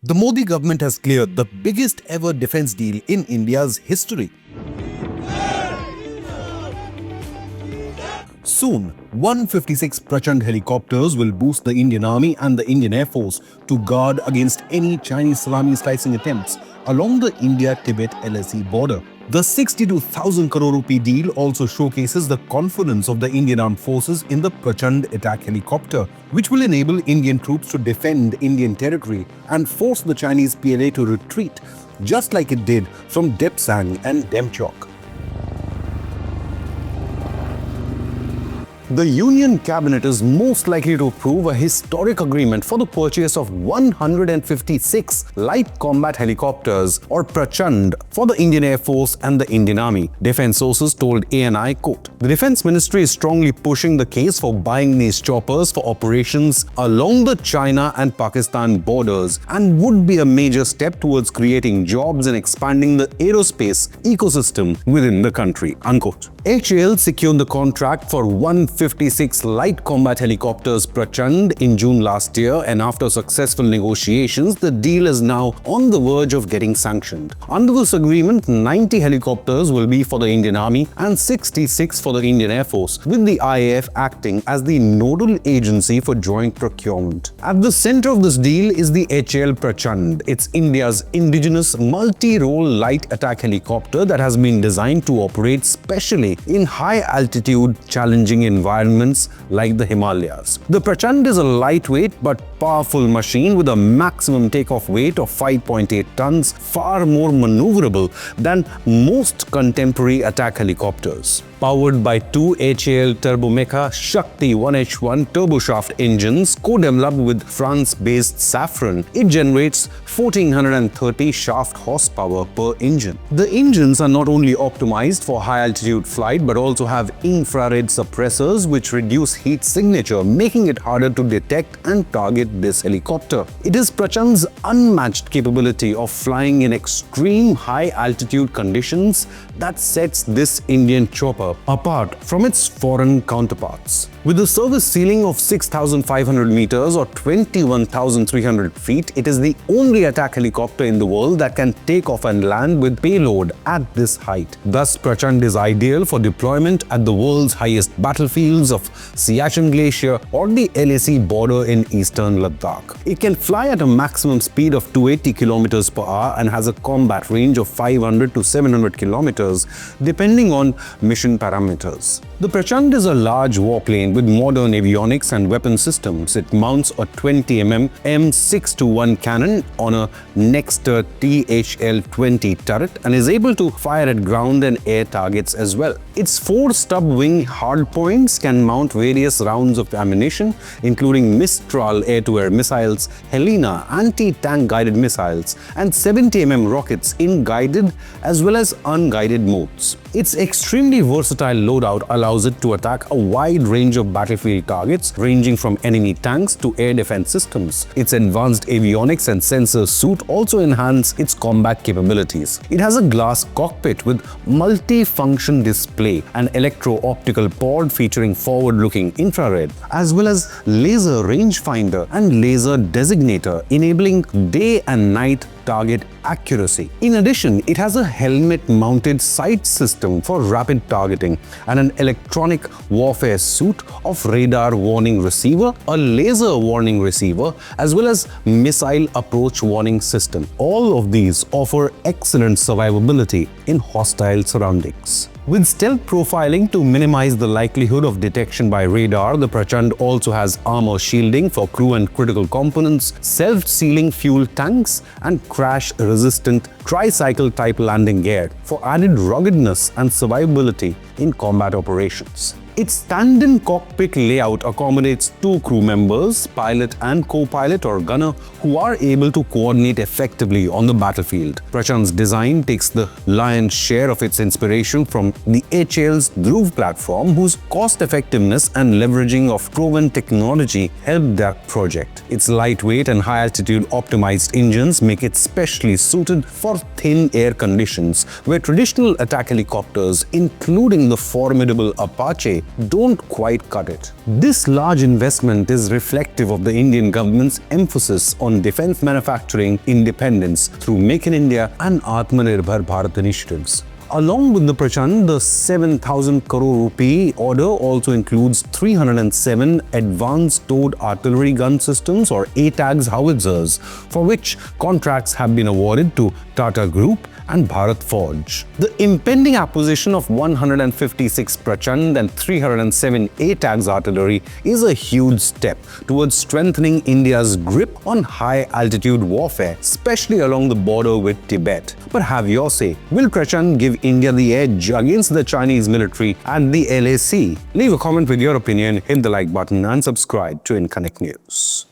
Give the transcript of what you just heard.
The Modi government has cleared the biggest ever defense deal in India's history. Soon, 156 Prachand helicopters will boost the Indian Army and the Indian Air Force to guard against any Chinese salami slicing attempts along the India-Tibet LAC border. The 62,000 crore rupee deal also showcases the confidence of the Indian Armed Forces in the Prachand attack helicopter, which will enable Indian troops to defend Indian territory and force the Chinese PLA to retreat, just like it did from Depsang and Demchok. The Union Cabinet is most likely to approve a historic agreement for the purchase of 156 light combat helicopters or Prachand for the Indian Air Force and the Indian Army. Defense sources told ANI, quote, "The Defense Ministry is strongly pushing the case for buying these choppers for operations along the China and Pakistan borders and would be a major step towards creating jobs and expanding the aerospace ecosystem within the country," unquote. HAL secured the contract for 156 light combat helicopters Prachand in June last year, and after successful negotiations, the deal is now on the verge of getting sanctioned. Under this agreement, 90 helicopters will be for the Indian Army and 66 for the Indian Air Force, with the IAF acting as the nodal agency for joint procurement. At the center of this deal is the HAL Prachand. It's India's indigenous multi-role light attack helicopter that has been designed to operate specially in high-altitude, challenging environments like the Himalayas. The Prachand is a lightweight but powerful machine with a maximum takeoff weight of 5.8 tons, far more maneuverable than most contemporary attack helicopters. Powered by two HAL Turbomeca Shakti 1H1 turboshaft engines co-developed with France-based Safran, it generates 1430 shaft horsepower per engine. The engines are not only optimized for high-altitude flight but also have infrared suppressors which reduce heat signature, making it harder to detect and target this helicopter. It is Prachand's unmatched capability of flying in extreme high-altitude conditions that sets this Indian chopper apart from its foreign counterparts. With a service ceiling of 6,500 meters or 21,300 feet, it is the only attack helicopter in the world that can take off and land with payload at this height. Thus, Prachand is ideal for deployment at the world's highest battlefields of Siachen Glacier or the LAC border in eastern Ladakh. It can fly at a maximum speed of 280 kilometers per hour and has a combat range of 500 to 700 kilometers, depending on mission parameters. The Prachand is a large warplane with modern avionics and weapon systems. It mounts a 20mm M621 cannon on a Nexter THL-20 turret and is able to fire at ground and air targets as well. Its 4 stub wing hardpoints can mount various rounds of ammunition, including Mistral air-to-air missiles, Helena anti-tank guided missiles, and 70mm rockets in guided as well as unguided modes. Its extremely versatile loadout allows it to attack a wide range of battlefield targets, ranging from enemy tanks to air defense systems. Its advanced avionics and sensor suite also enhance its combat capabilities. It has a glass cockpit with multi-function display, an electro-optical pod featuring forward-looking infrared, as well as laser rangefinder and laser designator, enabling day and night target accuracy. In addition, it has a helmet-mounted sight system for rapid targeting and an electronic warfare suite of radar warning receiver, a laser warning receiver, as well as missile approach warning system. All of these offer excellent survivability in hostile surroundings. With stealth profiling to minimize the likelihood of detection by radar, the Prachand also has armor shielding for crew and critical components, self-sealing fuel tanks, and crash-resistant tricycle type landing gear for added ruggedness and survivability in combat operations. Its stand-in cockpit layout accommodates 2 crew members, pilot and co-pilot or gunner, who are able to coordinate effectively on the battlefield. Prachand's design takes the lion's share of its inspiration from the HAL's Dhruv platform, whose cost-effectiveness and leveraging of proven technology helped that project. Its lightweight and high-altitude optimized engines make it specially suited for thin air conditions, where traditional attack helicopters, including the formidable Apache, don't quite cut it. This large investment is reflective of the Indian government's emphasis on defense manufacturing independence through Make in India and Atmanirbhar Bharat initiatives. Along with the Prachand, the 7,000 crore rupee order also includes 307 advanced towed artillery gun systems or ATAGS howitzers, for which contracts have been awarded to Tata Group and Bharat Forge. The impending acquisition of 156 Prachand and 307 ATAGS artillery is a huge step towards strengthening India's grip on high-altitude warfare, especially along the border with Tibet. But have your say. Will Prachand give India the edge against the Chinese military and the LAC? Leave a comment with your opinion, hit the like button and subscribe to Inconnect News.